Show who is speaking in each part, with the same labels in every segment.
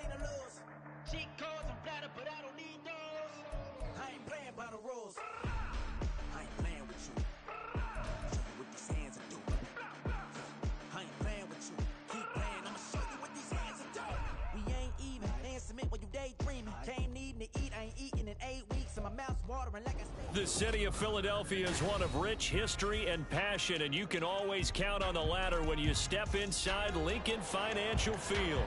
Speaker 1: win or lose. Cheat codes, I'm flattered, but I don't need those. I ain't playing by the rules. I ain't playing with you. Show you what these hands will do. I ain't playing with you. Keep playing, I'ma show you what these hands will do. We ain't even. They ain't submit when you daydreaming. Came needing to eat, I ain't eating in 8 weeks, and my mouth's watering like I stay.
Speaker 2: The city of Philadelphia is one of rich history and passion, and you can always count on the latter when you step inside Lincoln Financial Field.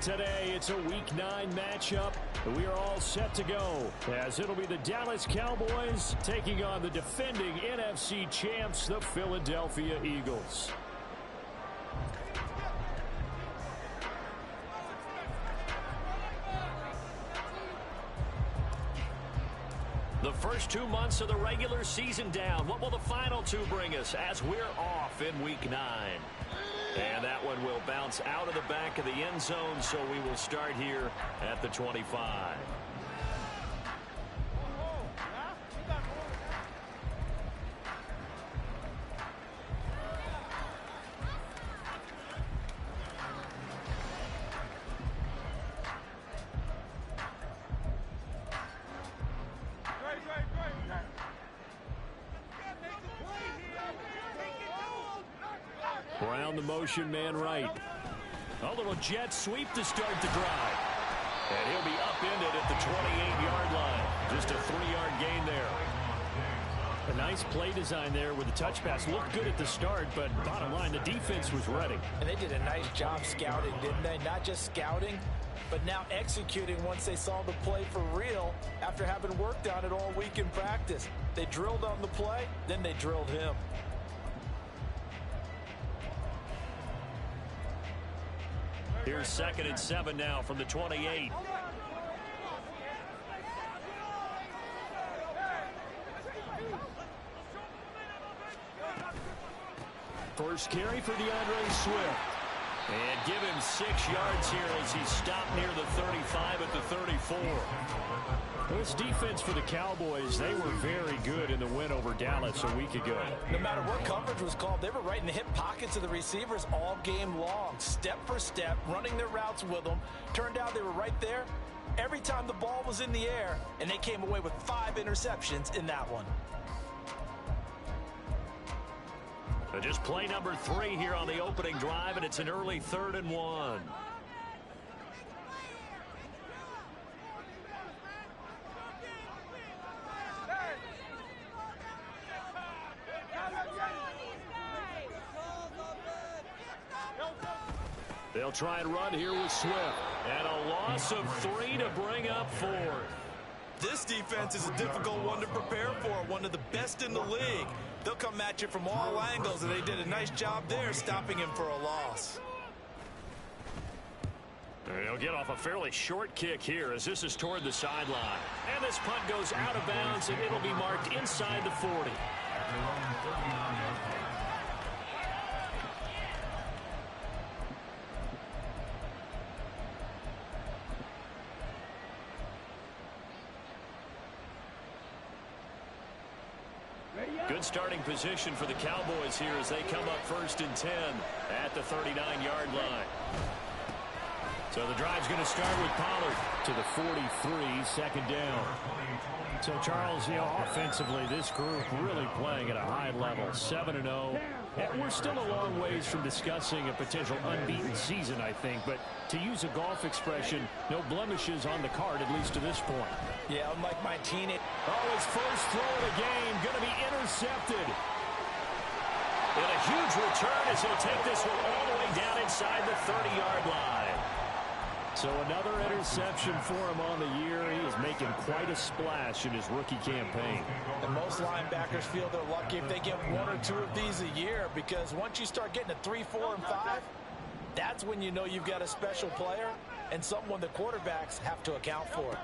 Speaker 2: Today, it's a Week 9 matchup. We are all set to go, as it'll be the Dallas Cowboys taking on the defending NFC champs, the Philadelphia Eagles. The first 2 months of the regular season down. What will the final 2 bring us as we're off in Week 9? And that one will bounce out of the back of the end zone, so we will start here at the 25. Brown, the motion man right. A little jet sweep to start the drive. And he'll be upended at the 28-yard line. Just a 3-yard gain there. A nice play design there with the touch pass. Looked good at the start, but bottom line, the defense was ready.
Speaker 3: And they did a nice job scouting, didn't they? Not just scouting, but now executing once they saw the play for real after having worked on it all week in practice. They drilled on the play, then they drilled him.
Speaker 2: Here's 2nd and 7 now from the 28. First carry for DeAndre Swift. And give him 6 yards here as he stopped near the 35 at the 34. This defense for the Cowboys, they were very good in the win over Dallas a week ago.
Speaker 3: No matter what coverage was called, they were right in the hip pockets of the receivers all game long. Step for step, running their routes with them. Turned out they were right there every time the ball was in the air, and they came away with 5 interceptions in that one.
Speaker 2: So just play number 3 here on the opening drive, and it's an early 3rd and 1. They'll try and run here with Swift. And a loss of 3 to bring up 4.
Speaker 4: This defense is a difficult one to prepare for, one of the best in the league. They'll come at you from all angles, and they did a nice job there stopping him for a loss.
Speaker 2: They'll get off a fairly short kick here as this is toward the sideline. And this punt goes out of bounds, and it'll be marked inside the 40. Good starting position for the Cowboys here as they come up 1st and 10 at the 39-yard line. So the drive's going to start with Pollard to the 43, 2nd down. So, Charles, offensively, this group really playing at a high level, 7-0. And we're still a long ways from discussing a potential unbeaten season, I think. But to use a golf expression, no blemishes on the card, at least to this point.
Speaker 3: Yeah, unlike my teenage.
Speaker 2: Oh, his first throw of the game going to be intercepted. And a huge return as he'll take this one all the way down inside the 30-yard line. So another interception for him on the year. He is making quite a splash in his rookie campaign.
Speaker 3: And most linebackers feel they're lucky if they get 1 or 2 of these a year, because once you start getting to 3, 4, and 5, that's when you know you've got a special player and someone the quarterbacks have to account for.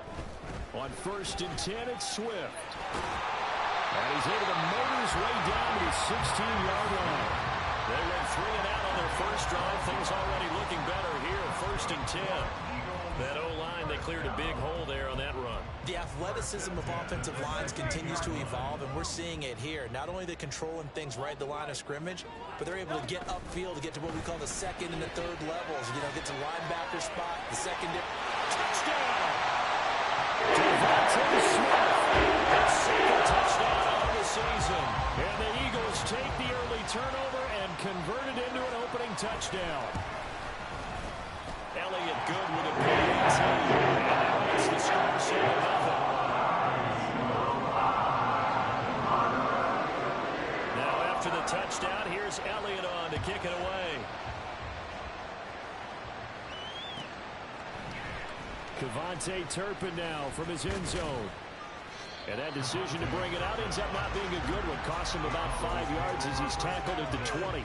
Speaker 2: On 1st and 10, it's Swift. And he's able to motor his way down to the 16-yard line. They went 3 and out on their first drive. Things already looking better here. 1st and 10. That O-line, they cleared a big hole there on that run.
Speaker 3: The athleticism of offensive lines continues to evolve, and we're seeing it here. Not only are they controlling things right at the line of scrimmage, but they're able to get upfield to get to what we call the second and the third levels. You know, get to linebacker spot, the secondary. Touchdown!
Speaker 2: Devontae Smith, his second touchdown of the season. And the Eagles take the early turnover and convert it into an opening touchdown. Elliott good with a PAT. And now it's the score 7-0. Now after the touchdown, here's Elliott on to kick it away. Kevontae Turpin now from his end zone. And that decision to bring it out ends up not being a good one. Cost him about 5 yards as he's tackled at the 20.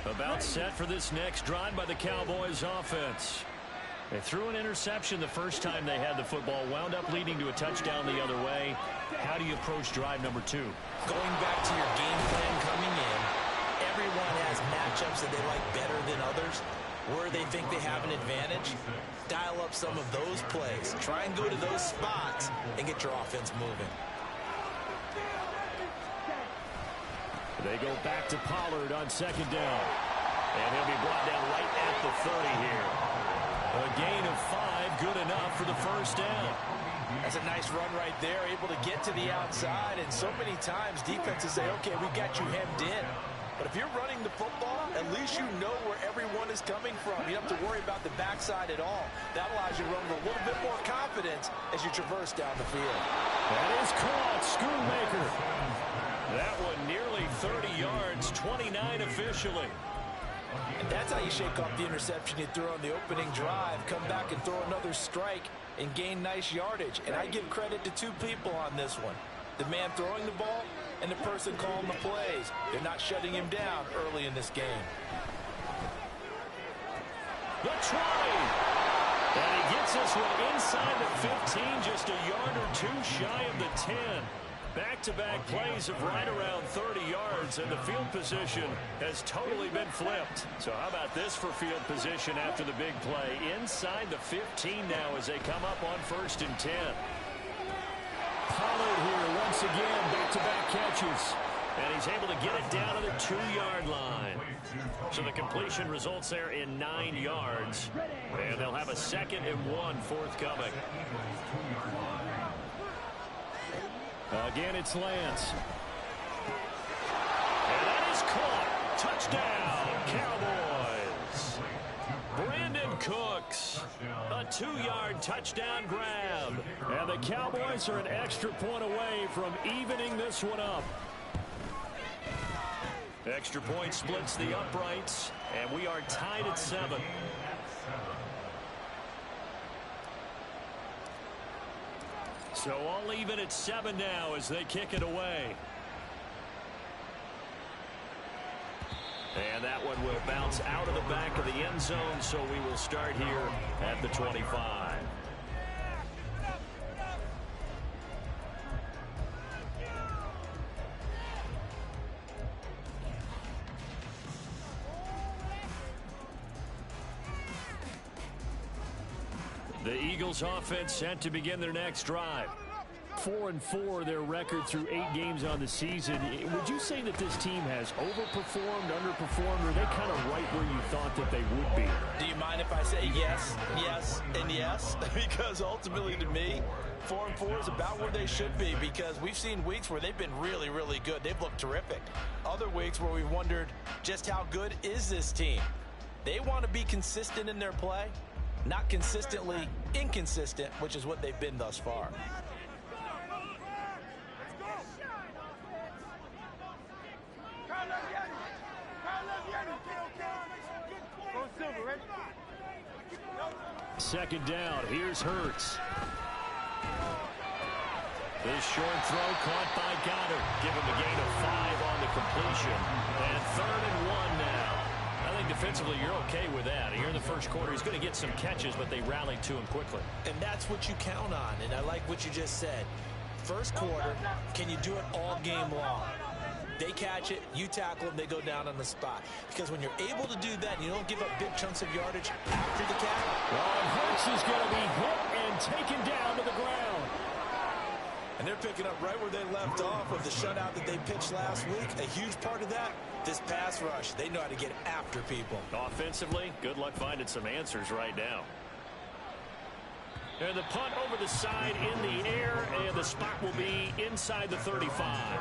Speaker 2: About set for this next drive by the Cowboys offense. They threw an interception the first time they had the football, wound up leading to a touchdown the other way. How do you approach drive number 2?
Speaker 3: Going back to your game plan coming in, everyone has matchups that they like better than others. Where they think they have an advantage, dial up some of those plays. Try and go to those spots and get your offense moving.
Speaker 2: They go back to Pollard on second down. And he'll be brought down right at the 30 here. A gain of 5, good enough for the first down.
Speaker 3: That's a nice run right there, able to get to the outside. And so many times defenses say, okay, we've got you hemmed in. But if you're running the football, at least you know where everyone is coming from. You don't have to worry about the backside at all. That allows you to run with a little bit more confidence as you traverse down the field.
Speaker 2: That is caught. Schoonmaker. That one nearly 30 yards, 29 officially.
Speaker 3: And that's how you shake off the interception you threw on the opening drive. Come back and throw another strike and gain nice yardage. And I give credit to two people on this one. The man throwing the ball and the person calling the plays. They're not shutting him down early in this game.
Speaker 2: The try. And he gets this one inside the 15, just a yard or two shy of the 10. Back-to-back plays of right around 30 yards, and the field position has totally been flipped. So how about this for field position after the big play? Inside the 15 now as they come up on 1st and 10. Pollard here once again, back-to-back catches. And he's able to get it down to the 2-yard line. So the completion results there in 9 yards. And they'll have a 2nd and 1 forthcoming. Again, it's Lance. And that is caught. Touchdown, Cowboys. Brandon Cooks. A 2-yard touchdown grab. And the Cowboys are an extra point away from evening this one up. Extra point splits the uprights, and we are tied at 7. So all even at 7 now as they kick it away. And that one will bounce out of the back of the end zone, so we will start here at the 25. The Eagles offense set to begin their next drive. 4-4 their record through 8 games on the season. Would you say that this team has overperformed, underperformed, or are they kind of right where you thought that they would be?
Speaker 3: Do you mind if I say yes, yes, and yes? Because ultimately to me, 4-4 is about where they should be, because we've seen weeks where they've been really, really good. They've looked terrific. Other weeks where we've wondered just how good is this team. They want to be consistent in their play. Not consistently inconsistent, which is what they've been thus far.
Speaker 2: Second down. Here's Hurts. This short throw caught by Goddard. Give him a gain of 5 on the completion. And 3rd and 1 now. I think defensively you're okay with that. Here in the first quarter, he's going to get some catches, but they rallied to him quickly.
Speaker 3: And that's what you count on, and I like what you just said. First quarter, can you do it all game long? They catch it, you tackle them, they go down on the spot. Because when you're able to do that, and you don't give up big chunks of yardage after the catch.
Speaker 2: Well, Hurts is going to be hit and taken down to the ground.
Speaker 4: And they're picking up right where they left off with the shutout that they pitched last week. A huge part of that, this pass rush. They know how to get after people.
Speaker 2: Offensively, good luck finding some answers right now. And the punt over the side in the air, and the spot will be inside the 35.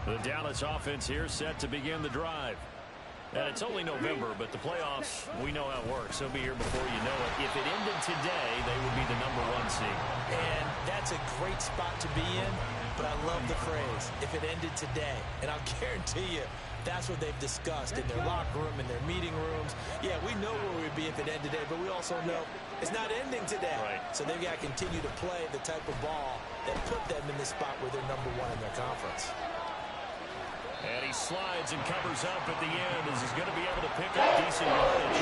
Speaker 2: The Dallas offense here set to begin the drive. And it's only November, but the playoffs, we know how it works. They'll be here before you know it. If it ended today, they would be the #1 seed.
Speaker 3: And that's a great spot to be in, but I love the phrase, if it ended today. And I'll guarantee you, that's what they've discussed in their locker room, in their meeting rooms. Yeah, we know where we'd be if it ended today, but we also know it's not ending today.
Speaker 2: Right.
Speaker 3: So they've got to continue to play the type of ball that put them in the spot where they're #1 in their conference.
Speaker 2: And he slides and covers up at the end as he's going to be able to pick up decent yardage.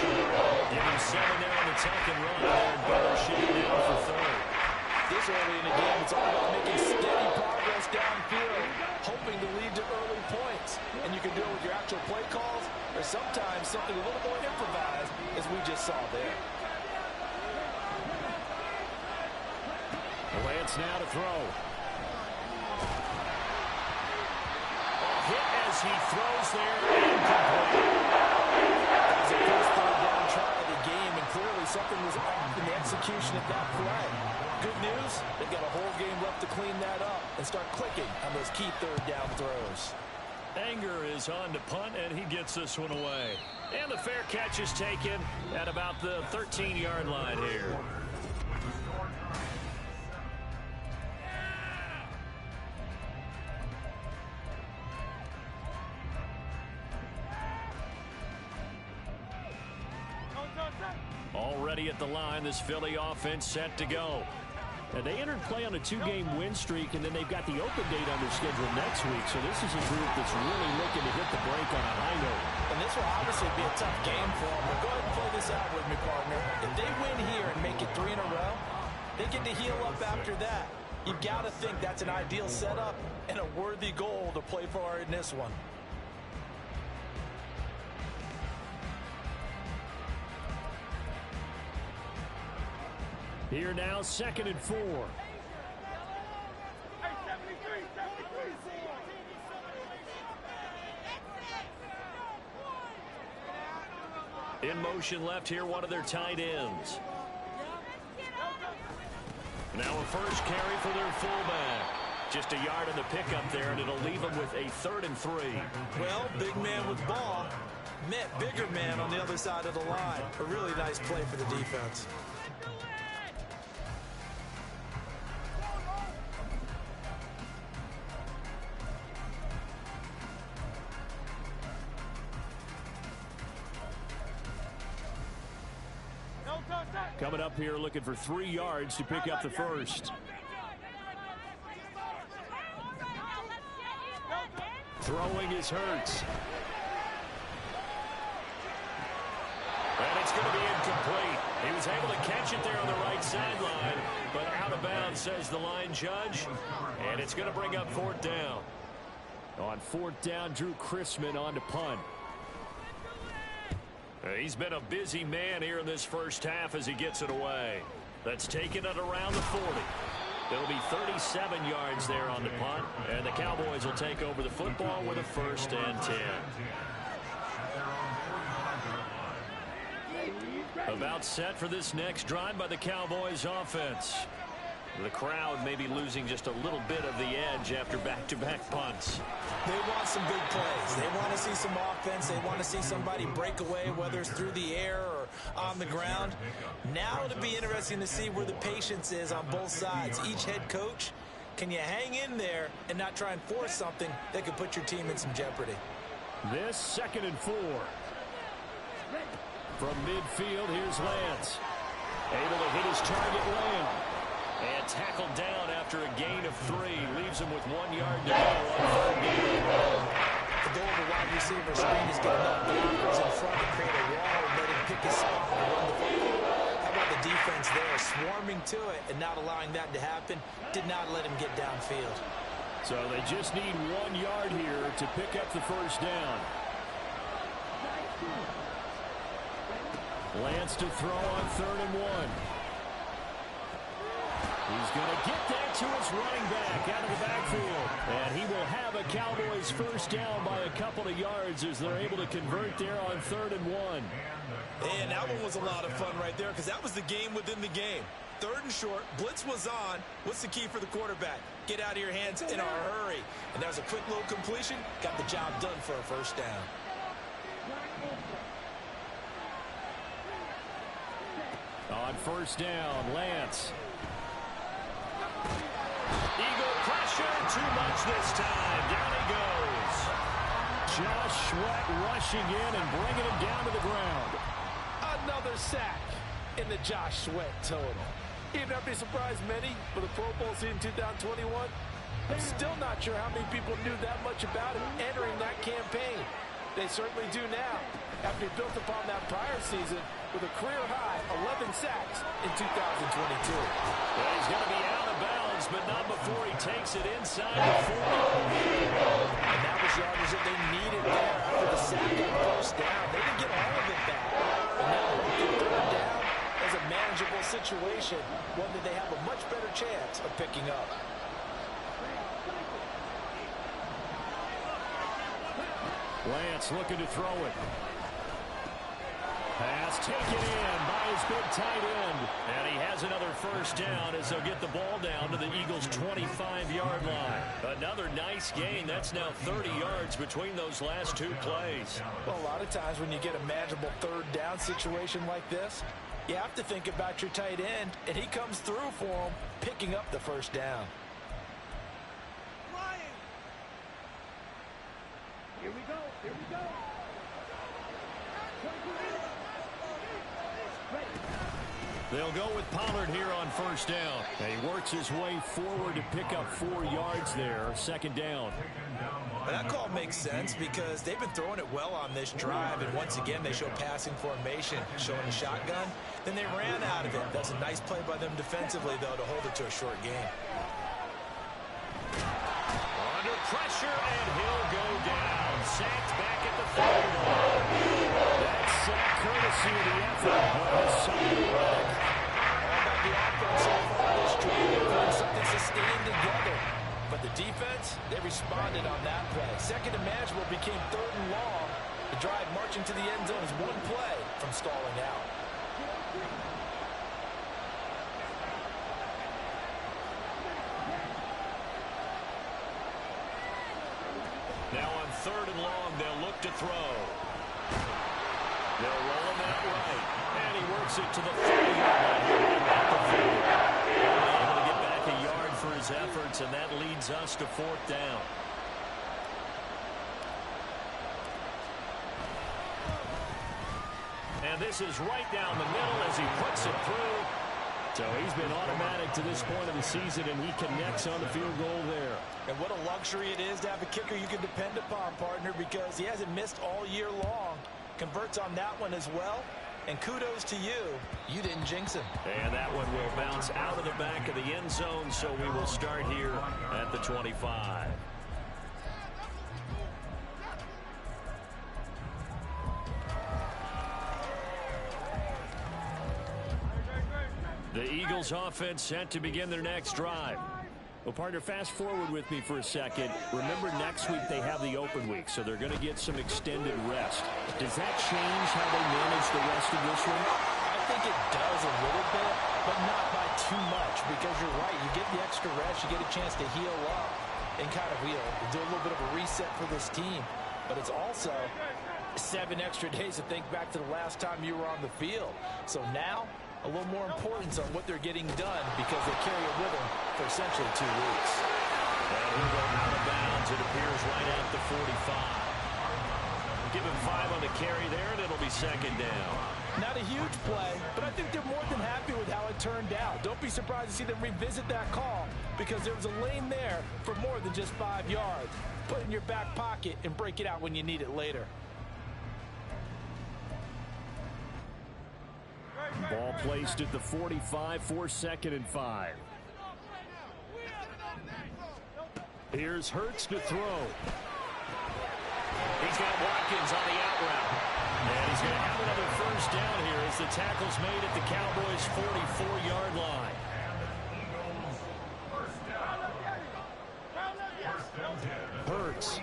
Speaker 2: Give him 7 there on the second run. And better shape now for third.
Speaker 3: This early in the game, it's all about making steady progress downfield, hoping to lead to early points. And you can do it with your actual play calls, or sometimes something a little more improvised, as we just saw there.
Speaker 2: Lance now to throw. Hit as he throws there, incomplete.
Speaker 3: That was the first third down try of the game, and clearly something was off in the execution of that play. Good news, they've got a whole game left to clean that up and start clicking on those key third down throws.
Speaker 2: Anger is on to punt, and he gets this one away. And the fair catch is taken at about the 13-yard line here. Already at the line, this Philly offense set to go. And they entered play on a 2-game win streak, and then they've got the open date on their schedule next week. So this is a group that's really looking to hit the break on a high note.
Speaker 3: And this will obviously be a tough game for them. But go ahead and play this out with me, partner. If they win here and make it 3 in a row, they get to heal up after that. You've got to think that's an ideal setup and a worthy goal to play for in this one.
Speaker 2: Here now, 2nd and 4. In motion left here, one of their tight ends. Now a first carry for their fullback. Just a yard on the pickup there, and it'll leave them with a 3rd and 3.
Speaker 3: Well, big man with ball met bigger man on the other side of the line. A really nice play for the defense.
Speaker 2: Coming up here looking for 3 yards to pick up the first. Throwing is Hurts. And it's going to be incomplete. He was able to catch it there on the right sideline, but out of bounds, says the line judge. And it's going to bring up 4th down. On 4th down, Drew Chrisman on to punt. He's been a busy man here in this first half as he gets it away. That's taken it around the 40. It'll be 37 yards there on the punt, and the Cowboys will take over the football with a 1st and 10. About set for this next drive by the Cowboys offense. The crowd may be losing just a little bit of the edge after back-to-back punts.
Speaker 3: They want some big plays. They want to see some offense. They want to see somebody break away, whether it's through the air or on the ground. Now it'll be interesting to see where the patience is on both sides. Each head coach, can you hang in there and not try and force something that could put your team in some jeopardy?
Speaker 2: This 2nd and 4. From midfield, here's Lance. Able to hit his target lane. And tackled down after a gain of 3. Leaves him with 1 yard to go on 3rd down.
Speaker 3: The goal of a wide receiver receiver screen is getting enough blockers in front to create a wall and let him pick his spot and run the football. How about the defense there, swarming to it and not allowing that to happen? Did not let him get downfield.
Speaker 2: So they just need 1 yard here to pick up the first down. Lance to throw on 3rd and 1. He's going to get that to his running back out of the backfield. And he will have a Cowboys first down by a couple of yards as they're able to convert there on 3rd and 1.
Speaker 4: And that one was a lot of fun right there because that was the game within the game. 3rd and short, blitz was on. What's the key for the quarterback? Get out of your hands in a hurry. And that was a quick little completion. Got the job done for a first down.
Speaker 2: On first down, Lance. Eagle pressure, too much this time. Down he goes. Josh Sweat rushing in and bringing him down to the ground.
Speaker 3: Another sack in the Josh Sweat total. Even if I'd be surprised many for the Pro Bowl season 2021, I'm still not sure how many people knew that much about him entering that campaign. They certainly do now, after he built upon that prior season with a career-high 11 sacks in 2022.
Speaker 2: Well, he's going to be out of bounds, but not before he takes it inside the 40.
Speaker 3: And that was yardage that they needed there after the sack on first down. They didn't get all of it back. And now with 3rd down, as a manageable situation, one that they have a much better chance of picking up.
Speaker 2: Lance looking to throw it. Pass taken in by his big tight end. And he has another first down as they'll get the ball down to the Eagles' 25-yard line. Another nice gain. That's now 30 yards between those last 2 plays.
Speaker 3: Well, a lot of times when you get a manageable 3rd down situation like this, you have to think about your tight end, and he comes through for him, picking up the first down.
Speaker 5: Here we go. Here we go.
Speaker 2: They'll go with Pollard here on first down. And he works his way forward to pick up 4 yards there. 2nd down.
Speaker 4: And that call makes sense because they've been throwing it well on this drive. And once again, they show passing formation, showing the shotgun. Then they ran out of it. That's a nice play by them defensively, though, to hold it to a short game.
Speaker 2: Under pressure, and he'll go down. Sacked back at the 30. That's courtesy of the effort of Sonny Reddick.
Speaker 3: All about the offense so far this drive. They're doing something sustained together. But the defense, they responded on that play. 2nd and manageable became 3rd and long. The drive marching to the end zone is 1 play from stalling out.
Speaker 2: Now on 3rd and long, they'll look to throw. They'll roll him out right. And he works it to the 30-yard line. Able to get back a yard for his efforts, and that leads us to 4th down. And this is right down the middle as he puts it through. So he's been automatic to this point of the season, and he connects on the field goal there.
Speaker 3: And what a luxury it is to have a kicker you can depend upon, partner, because he hasn't missed all year long. Converts on that one as well. And kudos to you. You didn't jinx him.
Speaker 2: And that one will bounce out of the back of the end zone, so we will start here at the 25. The Eagles offense set to begin their next drive. Well, partner, fast forward with me for a second. Remember, next week they have the open week, so they're going to get some extended rest. Does that change how they manage the rest of this one?
Speaker 3: I think it does a little bit, but not by too much, because you're right. You get the extra rest, you get a chance to heal up and kind of do a little bit of a reset for this team. But it's also 7 extra days to think back to the last time you were on the field. So now, a little more importance on what they're getting done because they carry it with them for essentially 2 weeks.
Speaker 2: And he'll go out of bounds, it appears, right at the 45. Give him 5 on the carry there, and it'll be 2nd down.
Speaker 3: Not a huge play, but I think they're more than happy with how it turned out. Don't be surprised to see them revisit that call because there was a lane there for more than just 5 yards. put it in your back pocket and break it out when you need it later.
Speaker 2: Ball placed at the 45 for 2nd and 5. Here's Hurts to throw. He's got Watkins on the out route. And he's going to have another first down here as the tackle's made at the Cowboys' 44-yard line. Hurts.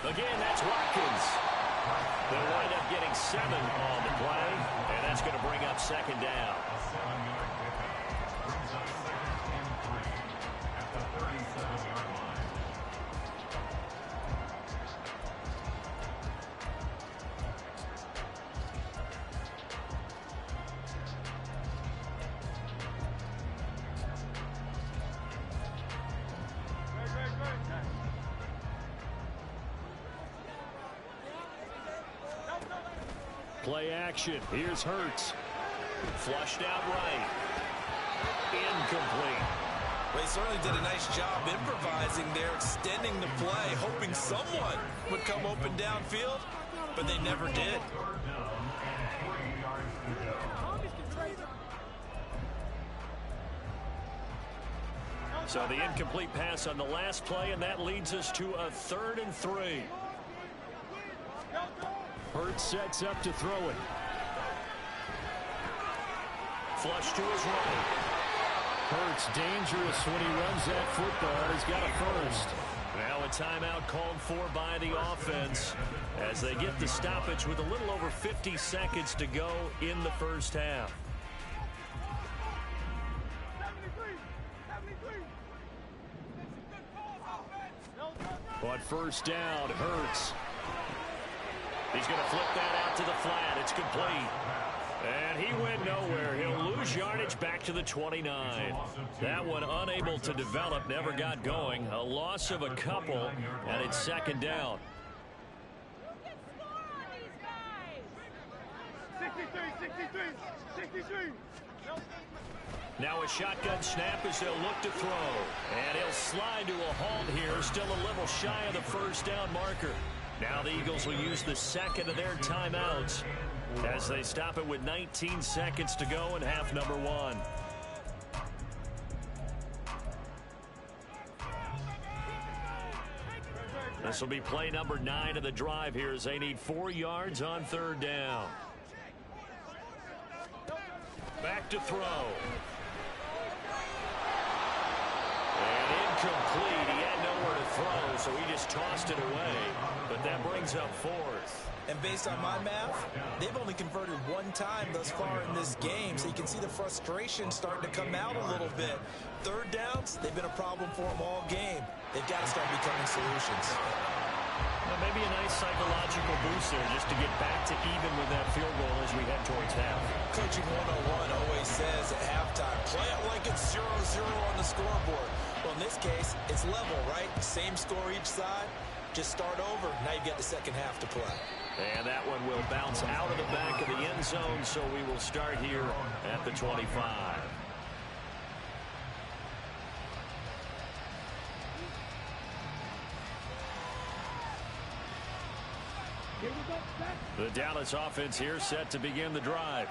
Speaker 2: Again, that's Watkins. They'll wind up getting 7 on the play, and that's going to bring up 2nd down. Play action. Here's Hurts. Flushed out right. Incomplete.
Speaker 4: They certainly did a nice job improvising there, extending the play, hoping someone would come open downfield, but they never did.
Speaker 2: So the incomplete pass on the last play, and that leads us to a 3rd and 3. Hurts sets up to throw it. Flush to his right. Hurts dangerous when he runs that football. He's got a first. Now a timeout called for by the offense as they get the stoppage with a little over 50 seconds to go in the first half. On first down, Hurts. He's going to flip that out to the flat. It's complete. And he went nowhere. He'll lose yardage back to the 29. That one unable to develop, never got going. A loss of a couple, and it's 2nd down.
Speaker 5: 63.
Speaker 2: Now a shotgun snap as they'll look to throw. And he'll slide to a halt here, still a little shy of the first down marker. Now the Eagles will use the 2nd of their timeouts as they stop it with 19 seconds to go in half number 1. This will be play number 9 of the drive here as they need 4 yards on 3rd down. Back to throw. And incomplete. He had nowhere to throw, so he just tossed it away. But that brings up 4th.
Speaker 4: And based on my math, they've only converted 1 time thus far in this game, so you can see the frustration starting to come out a little bit. 3rd downs, they've been a problem for them all game. They've got to start becoming solutions.
Speaker 2: Well, maybe a nice psychological boost there just to get back to even with that field goal as we head towards half.
Speaker 4: Coaching 101 always says at halftime, play it like it's 0-0 on the scoreboard. Well, in this case, it's level, right? Same score each side. Just start over. Now you get the second half to play.
Speaker 2: And that one will bounce out of the back of the end zone, so we will start here at the 25. The Dallas offense here set to begin the drive.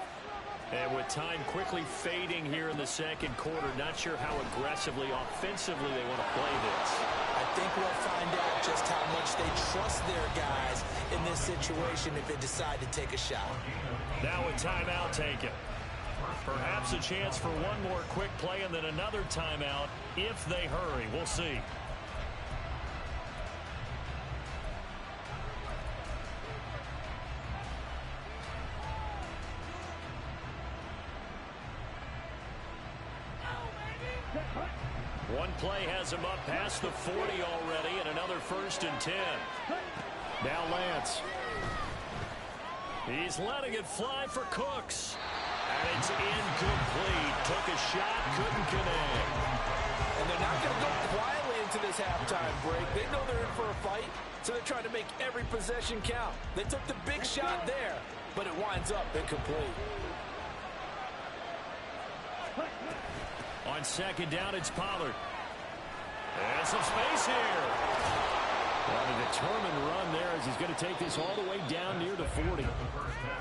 Speaker 2: And with time quickly fading here in the second quarter, not sure how aggressively, offensively they want to play this.
Speaker 3: I think we'll find out just how much they trust their guys in this situation if they decide to take a shot.
Speaker 2: Now a timeout taken. Perhaps a chance for one more quick play and then another timeout if they hurry. We'll see. One play has him up past the 40 already, and another 1st and 10. Now Lance. He's letting it fly for Cooks. And it's incomplete. Took a shot, couldn't connect.
Speaker 3: And they're not going to go quietly into this halftime break. They know they're in for a fight, so they're trying to make every possession count. They took the big shot there, but it winds up incomplete.
Speaker 2: On 2nd down, it's Pollard. And some space here. Well, a determined run there as he's going to take this all the way down near the 40.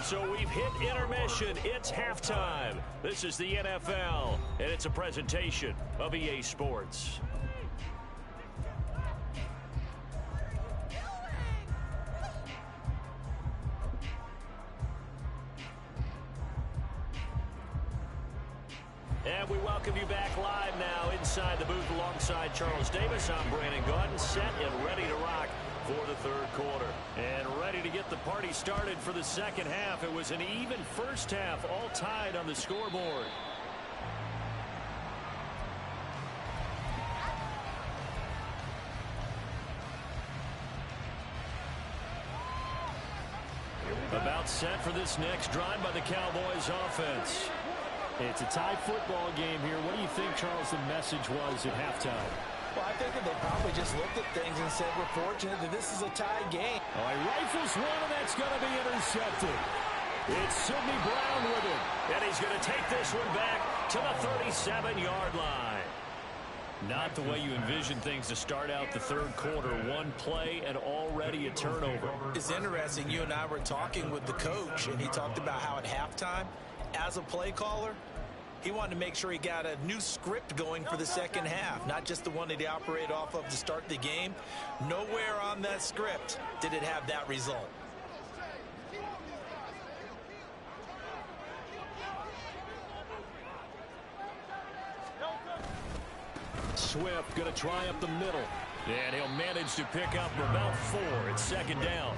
Speaker 2: So we've hit intermission. It's halftime. This is the NFL, and it's a presentation of EA Sports. And we welcome you back live now inside the booth alongside Charles Davis. I'm Brandon Gaudin, set and ready to rock for the third quarter. And ready to get the party started for the second half. It was an even first half, all tied on the scoreboard. About set for this next drive by the Cowboys offense. It's a tie football game here. What do you think, Charles, the message was at halftime?
Speaker 3: Well, I think that they probably just looked at things and said, we're fortunate that this is a tie game.
Speaker 2: Oh, he rifles one, and that's going to be intercepted. It's Sidney Brown with him, and he's going to take this one back to the 37-yard line. Not the way you envision things to start out the third quarter. One play and already a turnover.
Speaker 3: It's interesting. You and I were talking with the coach, and he talked about how at halftime, as a play caller, he wanted to make sure he got a new script going for the second half, not just the one that he operated off of to start the game. Nowhere on that script did it have that result.
Speaker 2: Swift going to try up the middle, and he'll manage to pick up about 4. It's second down.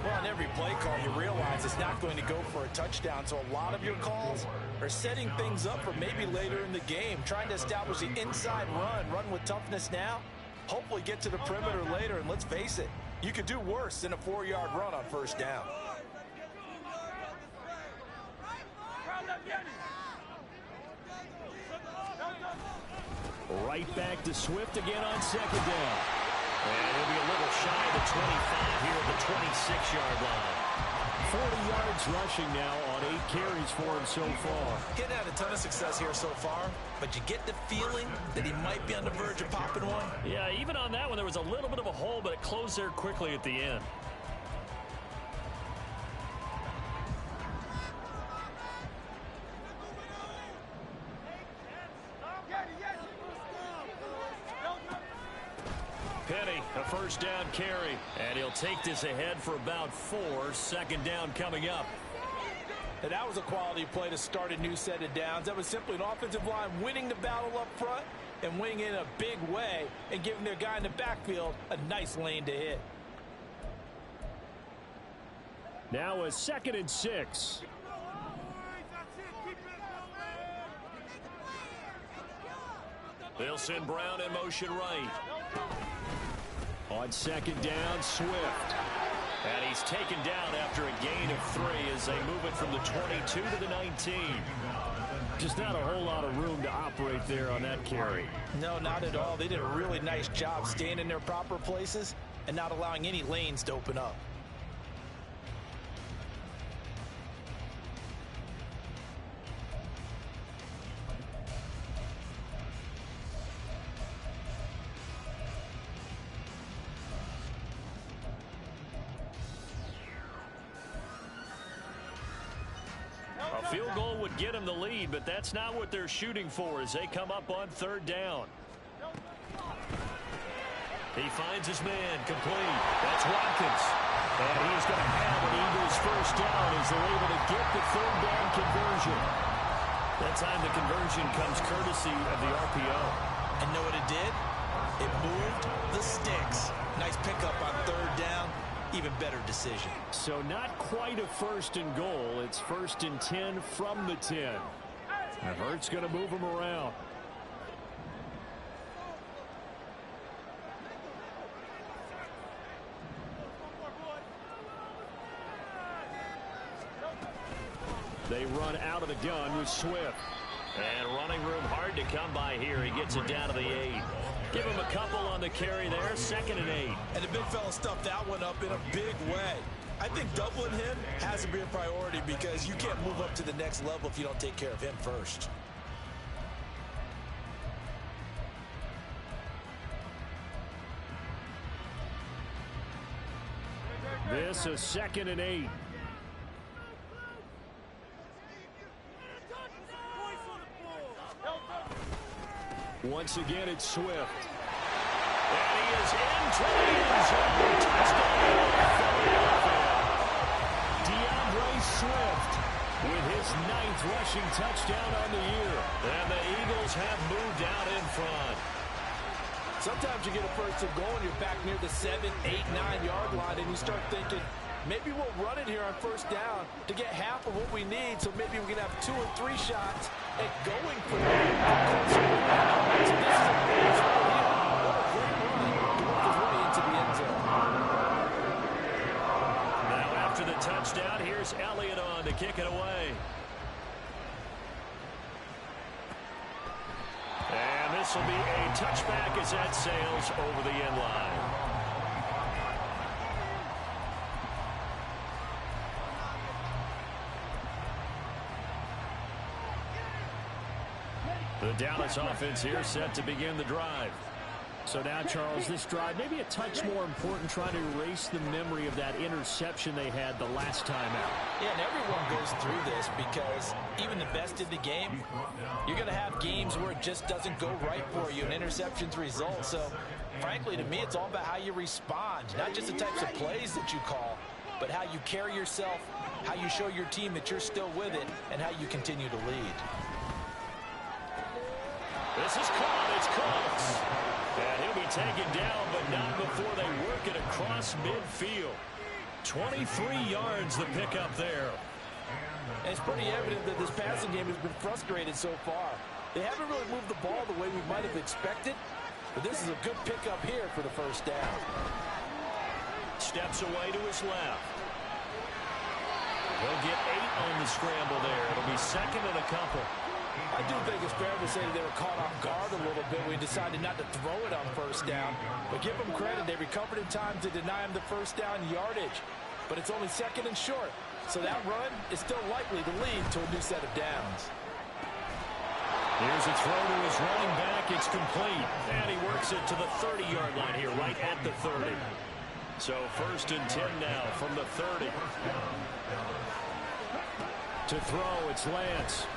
Speaker 3: Well, on every play call, you realize it's not going to go for a touchdown, so a lot of your calls are setting things up for maybe later in the game, trying to establish the inside run with toughness now, hopefully get to the perimeter later, and let's face it, you could do worse than a 4-yard run on first down.
Speaker 2: Right back to Swift again on second down. And he'll be a little shy of the 25 here at the 26-yard line. 40 yards rushing now on 8 carries for him so far.
Speaker 3: Getting had a ton of success here so far, but you get the feeling that he might be on the verge of popping one.
Speaker 2: Yeah, even on that one, there was a little bit of a hole, but it closed there quickly at the end. Penny, a first down carry, and he'll take this ahead for about 4. Second down coming up.
Speaker 3: And that was a quality play to start a new set of downs. That was simply an offensive line winning the battle up front and winning in a big way and giving their guy in the backfield a nice lane to hit.
Speaker 2: Now a 2nd and 6. They'll send Brown in motion right. On second down, Swift. And he's taken down after a gain of 3 as they move it from the 22 to the 19. Just not a whole lot of room to operate there on that carry.
Speaker 3: No, not at all. They did a really nice job staying in their proper places and not allowing any lanes to open up.
Speaker 2: A field goal would get them the lead, but that's not what they're shooting for as they come up on third down. He finds his man complete. That's Watkins. And he's going to have an Eagles first down as they're able to get the third down conversion. That time the conversion comes courtesy of the RPO.
Speaker 3: And know what it did? It moved the sticks. Nice pickup on third down. Even better decision.
Speaker 2: So not quite a 1st and goal. It's 1st and 10 from the 10. And Hurts going to move him around. They run out of the gun with Swift. And running room hard to come by here. He gets it down to the 8. Give him a couple on the carry there. 2nd and 8.
Speaker 3: And the big fella stuffed that one up in a big way. I think doubling him has to be a priority because you can't move up to the next level if you don't take care of him first.
Speaker 2: This a 2nd and 8. Once again, it's Swift. And he is into the end zone. Touchdown, Philadelphia. DeAndre Swift with his 9th rushing touchdown on the year. And the Eagles have moved out in front.
Speaker 3: Sometimes you get a first and goal and you're back near the 7, 8, 9-yard line, and you start thinking, maybe we'll run it here on first down to get half of what we need, so maybe we can have 2 or 3 shots at going for that. So this is a big run here. What a great run to work his way into the end zone.
Speaker 2: Now after the touchdown, here's Elliott on to kick it away. And this will be a touchback as that sails over the end line. The Dallas offense here set to begin the drive. So now, Charles, this drive maybe a touch more important, trying to erase the memory of that interception they had the last time out.
Speaker 3: Yeah, and everyone goes through this because even the best in the game, you're going to have games where it just doesn't go right for you and interceptions result. So, frankly, to me, it's all about how you respond, not just the types of plays that you call, but how you carry yourself, how you show your team that you're still with it, and how you continue to lead.
Speaker 2: This is caught. It's Cooks. And he'll be taken down, but not before they work it across midfield. 23 yards the pickup there.
Speaker 3: And it's pretty evident that this passing game has been frustrated so far. They haven't really moved the ball the way we might have expected, but this is a good pickup here for the first down.
Speaker 2: Steps away to his left. He'll get 8 on the scramble there. It'll be 2nd and a couple.
Speaker 3: I do think it's fair to say that they were caught off guard a little bit. We decided not to throw it on first down. But give them credit. They recovered in time to deny him the first down yardage. But it's only 2nd and short. So that run is still likely to lead to a new set of downs.
Speaker 2: Here's a throw to his running back. It's complete. And he works it to the 30-yard line here, right at the 30. So 1st and 10 now from the 30. To throw, it's Lance.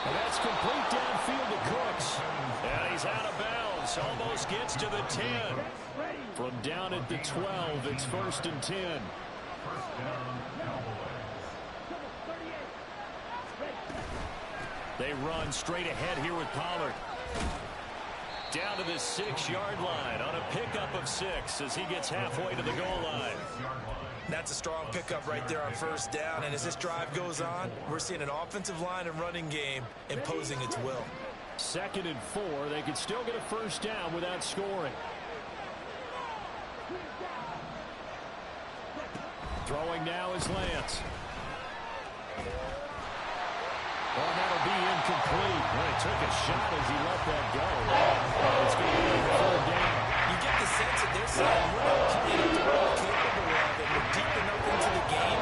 Speaker 2: And that's complete downfield to Cooks. And he's out of bounds. Almost gets to the 10. From down at the 12, it's 1st and 10. They run straight ahead here with Pollard. Down to the 6-yard line on a pickup of 6 as he gets halfway to the goal line.
Speaker 4: That's a strong pickup right there on first down. And as this drive goes on, we're seeing an offensive line and running game imposing its will.
Speaker 2: 2nd and 4. They could still get a first down without scoring. Throwing now is Lance. Oh, that'll be incomplete. Well, he took a shot as he let that go. It's going to be a 3rd down.
Speaker 4: You get the sense that they're saying we're not coming up to what we're capable of, and we're deep enough into the game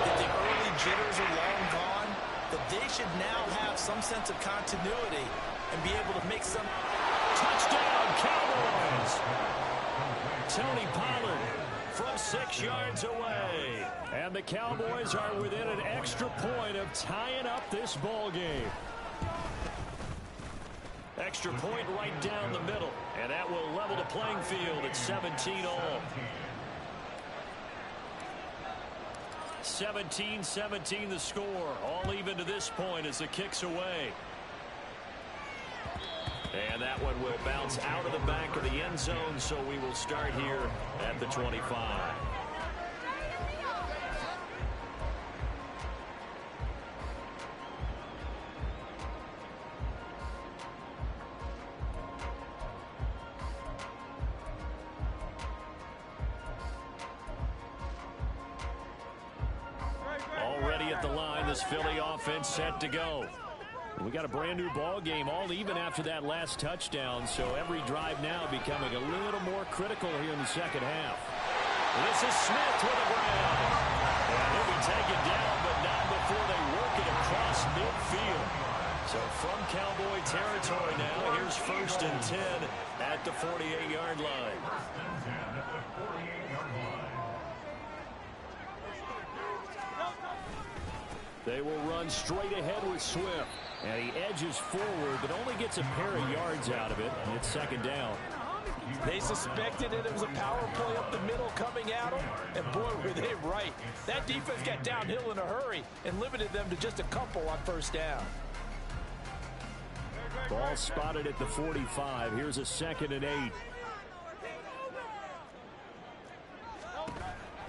Speaker 4: that the early jitters are long gone, that they should now have some sense of continuity and be able to make some
Speaker 2: touchdown Cowboys. Tony Pollard from 6 yards away. And the Cowboys are within an extra point of tying up this ball game. Extra point right down the middle. And that will level the playing field at 17 all. 17-17 the score. All even to this point as the kick's away. And that one will bounce out of the back of the end zone, so we will start here at the 25. Already at the line, this Philly offense set to go. We got a brand new ball game, all even after that last touchdown, so every drive now becoming a little more critical here in the second half. This is Smith to the ground. And he'll be taken down, but not before they work it across midfield. So from Cowboy territory now, here's 1st and 10 at the 48-yard line. They will run straight ahead with Swift. And he edges forward, but only gets a pair of yards out of it. And it's second down.
Speaker 3: They suspected it was a power play up the middle coming at them, and boy, were they right. That defense got downhill in a hurry and limited them to just a couple on first down.
Speaker 2: Ball spotted at the 45. Here's a 2nd and 8.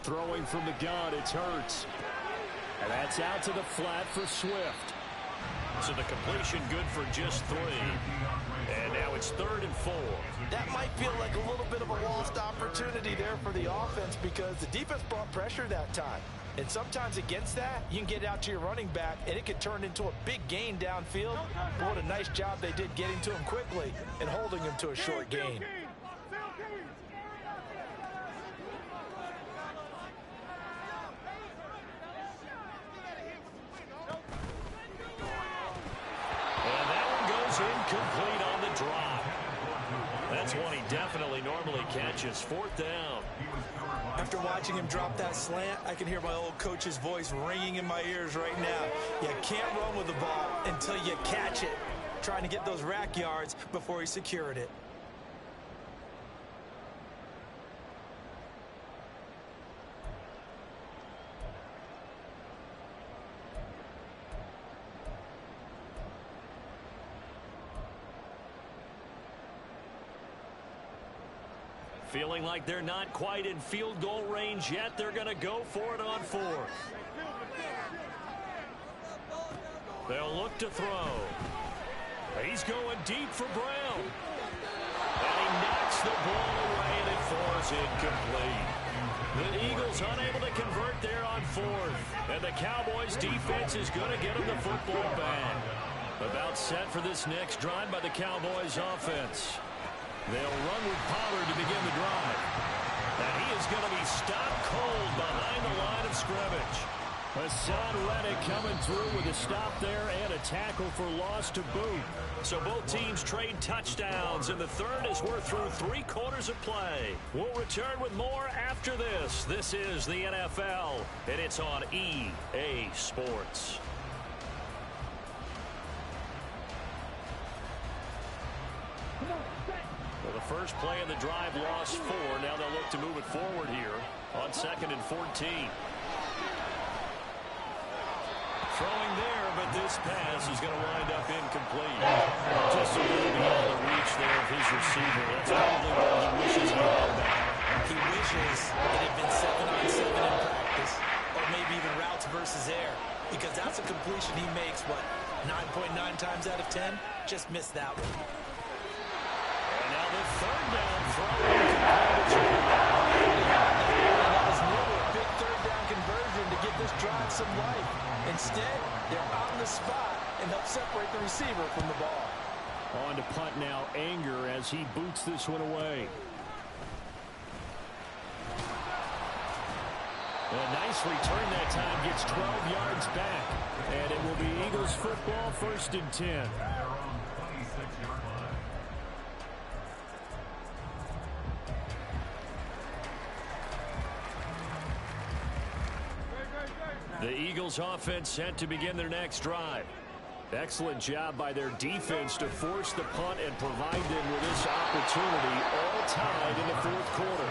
Speaker 2: Throwing from the gun, it's Hurts. And that's out to the flat for Swift. So the completion good for just 3. And now it's 3rd and 4.
Speaker 3: That might feel like a little bit of a lost opportunity there for the offense because the defense brought pressure that time. And sometimes against that, you can get out to your running back, and it could turn into a big gain downfield. But what a nice job they did getting to him quickly and holding him to a short gain.
Speaker 2: And that one goes incomplete on the drop. That's one he definitely normally catches. 4th down.
Speaker 4: After watching him drop that slant, I can hear my old coach's voice ringing in my ears right now. You can't run with the ball until you catch it. Trying to get those rack yards before he secured it.
Speaker 2: Feeling like they're not quite in field goal range yet. They're going to go for it on 4th. They'll look to throw. He's going deep for Brown. And he knocks the ball away, and it falls incomplete. The Eagles unable to convert there on 4th. And the Cowboys defense is going to get them the football back. About set for this next drive by the Cowboys offense. They'll run with Pollard to begin the drive. And he is going to be stopped cold behind the line of scrimmage. Hassan Reddick coming through with a stop there and a tackle for loss to boot. So both teams trade touchdowns, and the third as we're through 3 quarters of play. We'll return with more after this. This is the NFL, and it's on EA Sports. Well, the first play of the drive lost 4. Now they'll look to move it forward here on 2nd and 14. Throwing there, but this pass is going to wind up incomplete. Just a little beyond the reach there of his receiver. That's probably where he wishes he had that.
Speaker 4: He wishes it had been 7-on-7 in practice, or maybe even routes versus air, because that's a completion he makes, 9.9 times out of 10? Just missed that one.
Speaker 2: Now the 3rd down throw.
Speaker 3: That was never a big 3rd down conversion to give this drive some life. Instead, they're on the spot and help separate the receiver from the ball.
Speaker 2: On to punt now, Anger, as he boots this one away. A nice return that time, gets 12 yards back. And it will be Eagles football, 1st and 10. The Eagles offense set to begin their next drive. Excellent job by their defense to force the punt and provide them with this opportunity, all tied in the 4th quarter.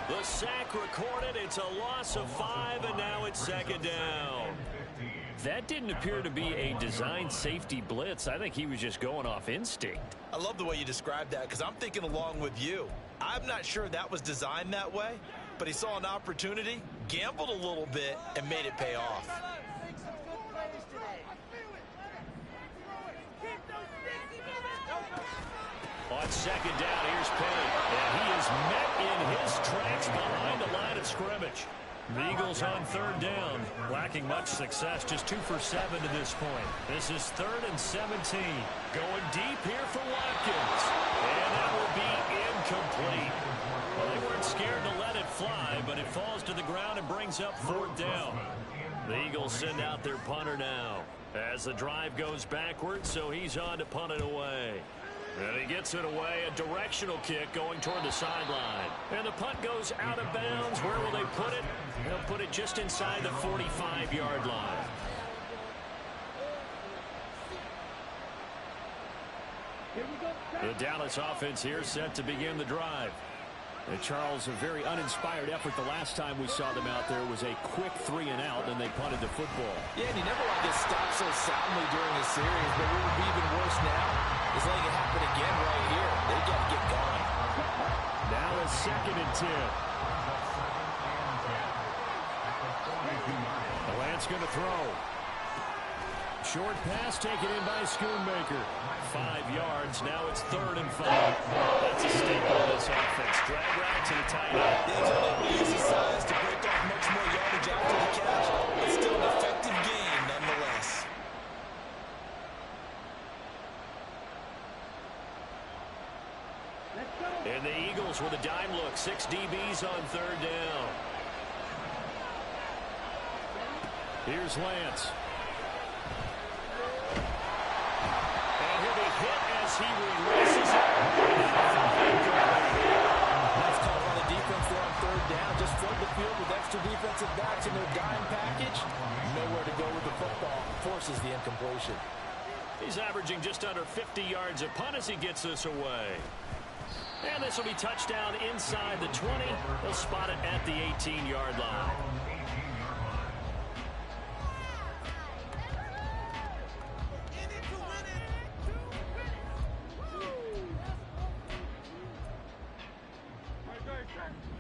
Speaker 2: The sack recorded. It's a loss of 5, and now it's 2nd down. That didn't appear to be a design safety blitz. I think he was just going off instinct.
Speaker 4: I love the way you described that because I'm thinking along with you. I'm not sure that was designed that way, but he saw an opportunity, gambled a little bit, and made it pay off.
Speaker 2: On 2nd down, here's Payne. And he is met in his tracks behind the line of scrimmage. The Eagles on 3rd down, lacking much success, just 2 for 7 to this point. This is 3rd and 17. Going deep here for Watkins. And that will be incomplete. Well, they weren't scared to let it fly, but it falls to the ground and brings up 4th down. The Eagles send out their punter now as the drive goes backwards, so he's on to punt it away. And he gets it away, a directional kick going toward the sideline. And the punt goes out of bounds. Where will they put it? They'll put it just inside the 45-yard line. The Dallas offense here set to begin the drive. And Charles, a very uninspired effort the last time we saw them out there was a quick 3-and-out, and they punted the football.
Speaker 3: Yeah, and you never want to get stopped so soundly during a series, but what would be even worse now is letting it happen again right here. They got to get going.
Speaker 2: Now a 2nd and 10. The Lance going to throw. Short pass taken in by Schoonmaker. 5 yards. Now it's 3rd and 5. That's a staple of this offense. Drag route to the tight end.
Speaker 4: They've done it easy size to break off much more yardage after the catch. It's still an effective game nonetheless.
Speaker 2: And the Eagles with a dime look. 6 DBs on 3rd down. Here's Lance. He releases it.
Speaker 3: Nice call on the defense there on 3rd down. Just flood the field with extra defensive backs in their dime package. Nowhere to go with the football. Forces the incompletion.
Speaker 2: He's averaging just under 50 yards a punt as he gets this away. And this will be touchdown inside the 20. They'll spot it at the 18-yard line.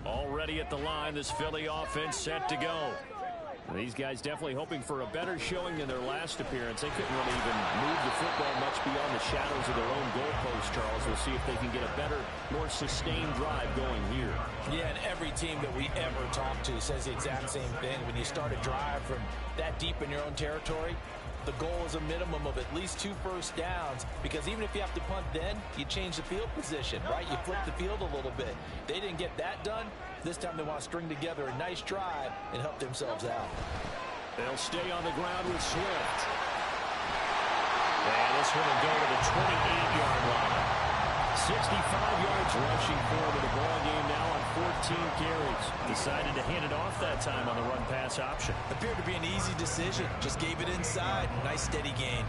Speaker 2: Already at the line, this Philly offense set to go. These guys definitely hoping for a better showing than their last appearance. They couldn't really even move the football much beyond the shadows of their own goalpost, Charles. We'll see if they can get a better, more sustained drive going here.
Speaker 3: Yeah, and every team that we ever talk to says the exact same thing. When you start a drive from that deep in your own territory, the goal is a minimum of at least 2 first downs, because even if you have to punt then, you change the field position, right? You flip the field a little bit. They didn't get that done. This time they want to string together a nice drive and help themselves out.
Speaker 2: They'll stay on the ground with Swift. And this one will go to the 28-yard line. 65 yards rushing for the ball game now on 14 carries. Decided to hand it off that time on the run-pass option.
Speaker 4: Appeared to be an easy decision. Just gave it inside. Nice steady gain.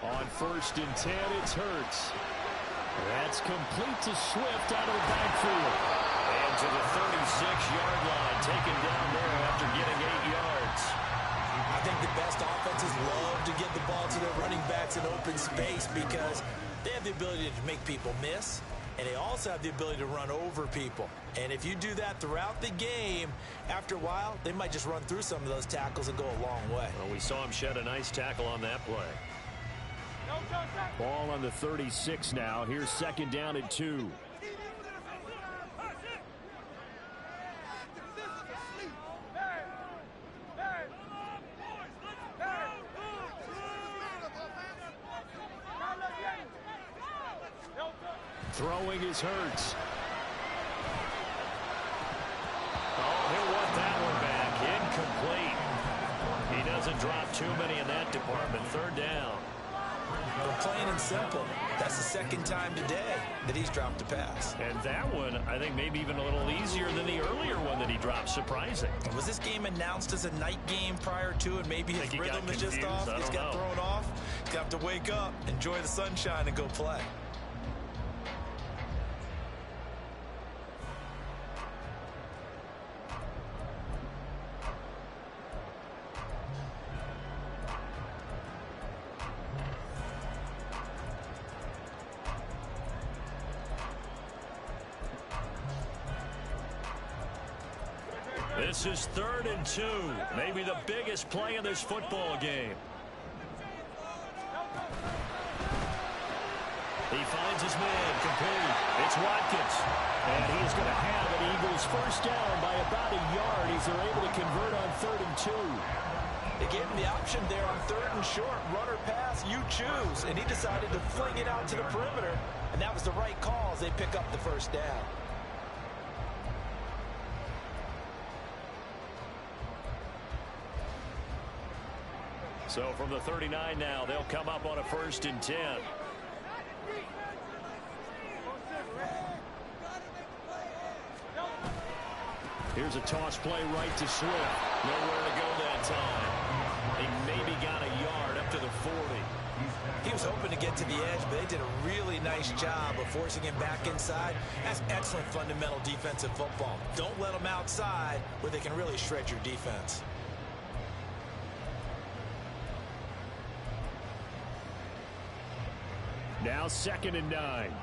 Speaker 2: On 1st and 10, it's Hurts. That's complete to Swift out of the backfield. And to the 36-yard line, taken down there after getting 8 yards.
Speaker 4: I think the best offenses love to get the ball to their running backs in open space because they have the ability to make people miss, and they also have the ability to run over people. And if you do that throughout the game, after a while, they might just run through some of those tackles and go a long way.
Speaker 2: Well, we saw him shed a nice tackle on that play. Ball on the 36 now. Here's 2nd down and 2. Throwing is Hurts. Oh, he'll want that one back. Incomplete. He doesn't drop too many in that department. 3rd down.
Speaker 4: But plain and simple, that's the 2nd time today that he's dropped a pass.
Speaker 2: And that one, I think, maybe even a little easier than the earlier one that he dropped. Surprising.
Speaker 4: Was this game announced as a night game prior to, and maybe his rhythm is just off? He's got thrown off. He's got to wake up, enjoy the sunshine, and go play.
Speaker 2: This is 3rd and 2. Maybe the biggest play in this football game. He finds his man complete. It's Watkins. And he's going to have an Eagles first down by about a yard. He's able to convert on 3rd and 2.
Speaker 3: They gave him the option there on 3rd and short. Run or pass, you choose. And he decided to fling it out to the perimeter. And that was the right call as they pick up the first down.
Speaker 2: So from the 39 now, they'll come up on a 1st and 10. Here's a toss play right to Swift. Nowhere to go that time. He maybe got a yard up to the 40.
Speaker 4: He was hoping to get to the edge, but they did a really nice job of forcing him back inside. That's excellent fundamental defensive football. Don't let them outside where they can really shred your defense.
Speaker 2: Now 2nd and 9.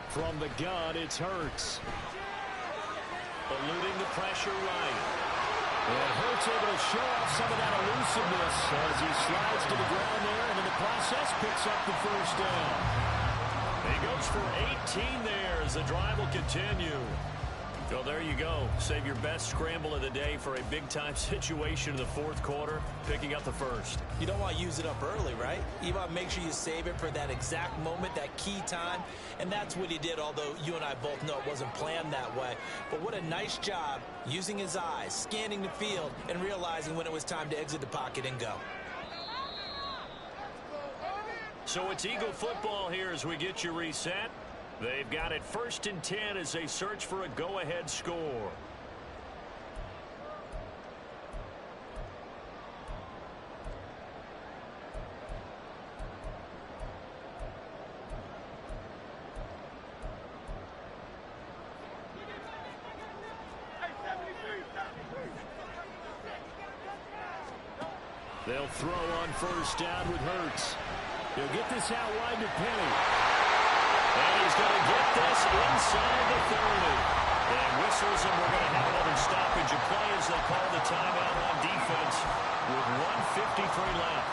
Speaker 2: From the gun, it's Hurts. Eluding the pressure right. And Hurts able to show off some of that elusiveness as he slides to the ground there, and in the process picks up the 1st down. He goes for 18 there as the drive will continue. Well, there you go. Save your best scramble of the day for a big-time situation in the 4th quarter, picking up the 1st.
Speaker 4: You don't want to use it up early, right? You want to make sure you save it for that exact moment, that key time, and that's what he did, although you and I both know it wasn't planned that way. But what a nice job using his eyes, scanning the field, and realizing when it was time to exit the pocket and go.
Speaker 2: So it's Eagle football here as we get you reset. They've got it 1st and 10 as they search for a go-ahead score. They'll throw on 1st down with Hurts. He'll get this out wide to Penny. And he's going to get this inside the 30. And whistles, and we're going to have another stoppage of play as they call the timeout on defense with 1:53 left.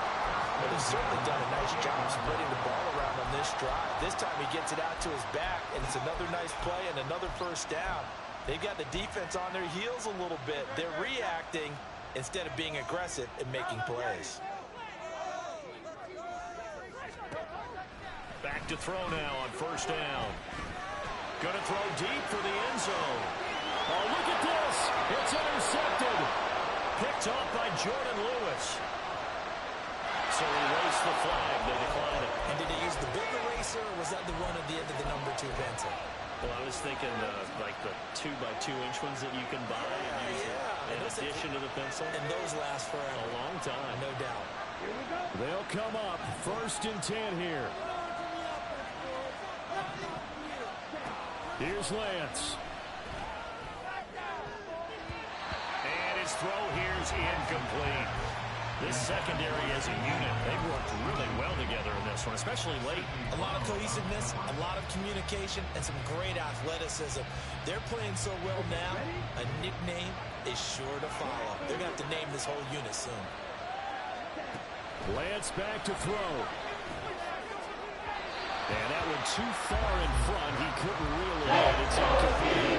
Speaker 4: Well, he's certainly done a nice job spreading the ball around on this drive. This time he gets it out to his back, and it's another nice play and another 1st down. They've got the defense on their heels a little bit. They're reacting instead of being aggressive and making plays.
Speaker 2: Back to throw now on 1st down. Going to throw deep for the end zone. Oh, look at this. It's intercepted. Picked off by Jordan Lewis. So he raised the flag. They decline it.
Speaker 4: And did he use the big eraser, or was that the one at the end of the number 2 pencil?
Speaker 2: Well, I was thinking like the 2x2-inch ones that you can buy and use in addition to the pencil.
Speaker 4: And those last for
Speaker 2: a long time.
Speaker 4: No doubt.
Speaker 5: Here we go.
Speaker 2: They'll come up 1st and 10 here. Here's Lance. And his throw here's incomplete. This secondary as a unit, they've worked really well together in this one, especially late.
Speaker 4: A lot of cohesiveness, a lot of communication, and some great athleticism. They're playing so well now, a nickname is sure to follow. They're going to have to name this whole unit soon.
Speaker 2: Lance back to throw. And that one too far in front. He couldn't reel it in. It's incomplete.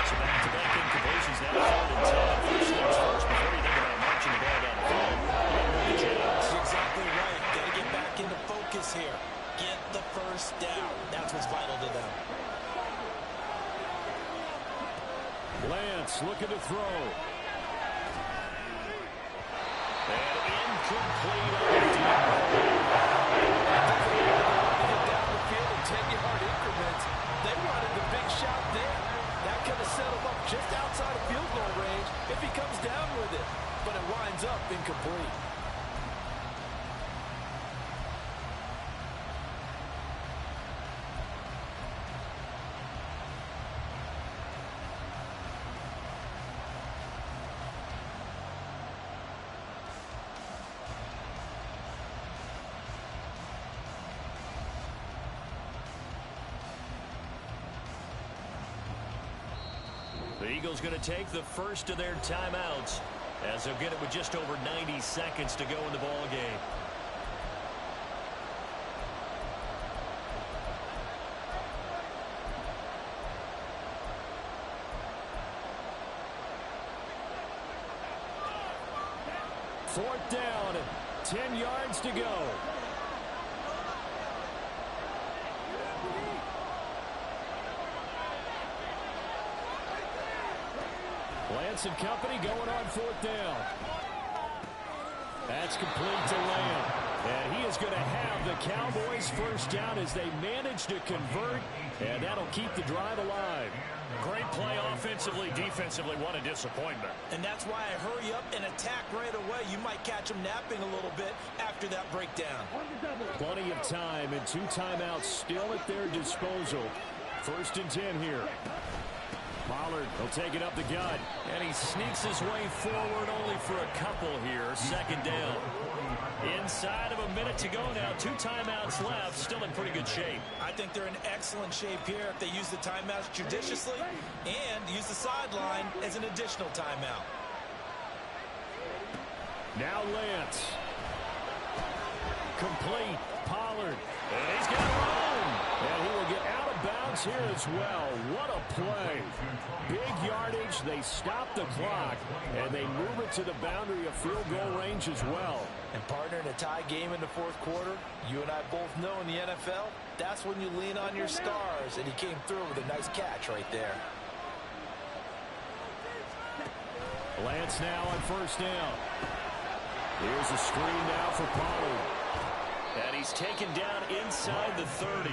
Speaker 2: So back-to-back incompletions now 3rd and 10. First things first before you think about marching the ball down the field.
Speaker 4: That's exactly right. Got to get back into focus here. Get the 1st down. That's what's vital to them.
Speaker 2: Lance looking to throw. And incomplete on the deep.
Speaker 3: 10-yard increments. They wanted the big shot there. That could have set him up just outside of field goal range if he comes down with it. But it winds up incomplete.
Speaker 2: The Eagles going to take the 1st of their timeouts as they'll get it with just over 90 seconds to go in the ball game. Fourth down, 10 yards to go. Lance and company going on 4th down. That's complete to Lamb. And he is going to have the Cowboys first down as they manage to convert. And that'll keep the drive alive.
Speaker 6: Great play offensively, defensively. What a disappointment.
Speaker 3: And that's why I hurry up and attack right away. You might catch him napping a little bit after that breakdown.
Speaker 2: Plenty of time and 2 timeouts still at their disposal. 1st and 10 here. Pollard will take it up the gut.
Speaker 6: And he sneaks his way forward only for a couple here. 2nd down. Inside of a minute to go now. 2 timeouts left. Still in pretty good shape.
Speaker 3: I think they're in excellent shape here if they use the timeouts judiciously and use the sideline as an additional timeout.
Speaker 2: Now Lance. Complete. Pollard. And he's going to roam. And he will get out of bounds here as well. What a play. Big yardage. They stop the clock. And they move it to the boundary of field goal range as well.
Speaker 3: And partner, in a tie game in the 4th quarter, you and I both know in the NFL, that's when you lean on your stars. And he came through with a nice catch right there.
Speaker 2: Lance now on 1st down. Here's a screen now for Pollard.
Speaker 6: And he's taken down inside the 30.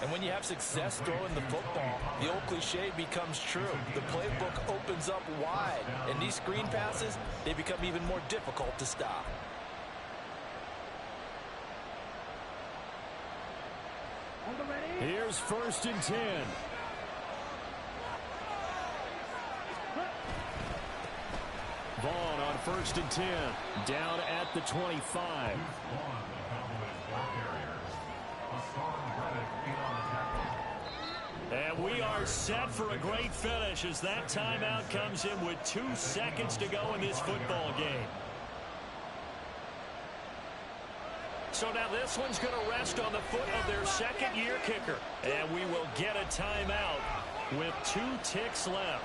Speaker 3: And when you have success throwing the football, the old cliche becomes true. The playbook opens up wide. And these screen passes, they become even more difficult to stop.
Speaker 2: Here's 1st and 10. Vaughn on 1st and 10. Down at the 25.
Speaker 6: And we are set for a great finish as that timeout comes in with 2 seconds to go in this football game. So now this one's going to rest on the foot of their 2nd-year kicker. And we will get a timeout with 2 ticks left.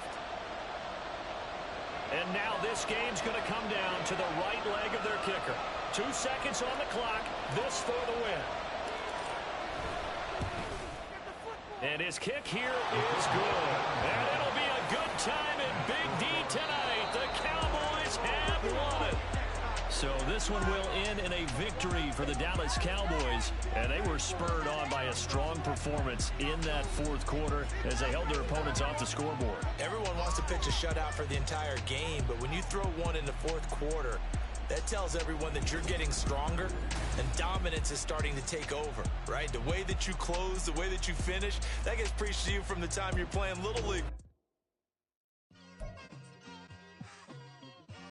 Speaker 6: And now this game's going to come down to the right leg of their kicker. 2 seconds on the clock. This for the win. And his kick here is good. And it'll be a good time in Big D tonight. The Cowboys have won it. So this one will end in a victory for the Dallas Cowboys. And they were spurred on by a strong performance in that 4th quarter as they held their opponents off the scoreboard.
Speaker 3: Everyone wants to pitch a shutout for the entire game, but when you throw one in the 4th quarter, that tells everyone that you're getting stronger and dominance is starting to take over, right? The way that you close, the way that you finish, that gets preached to you from the time you're playing Little League.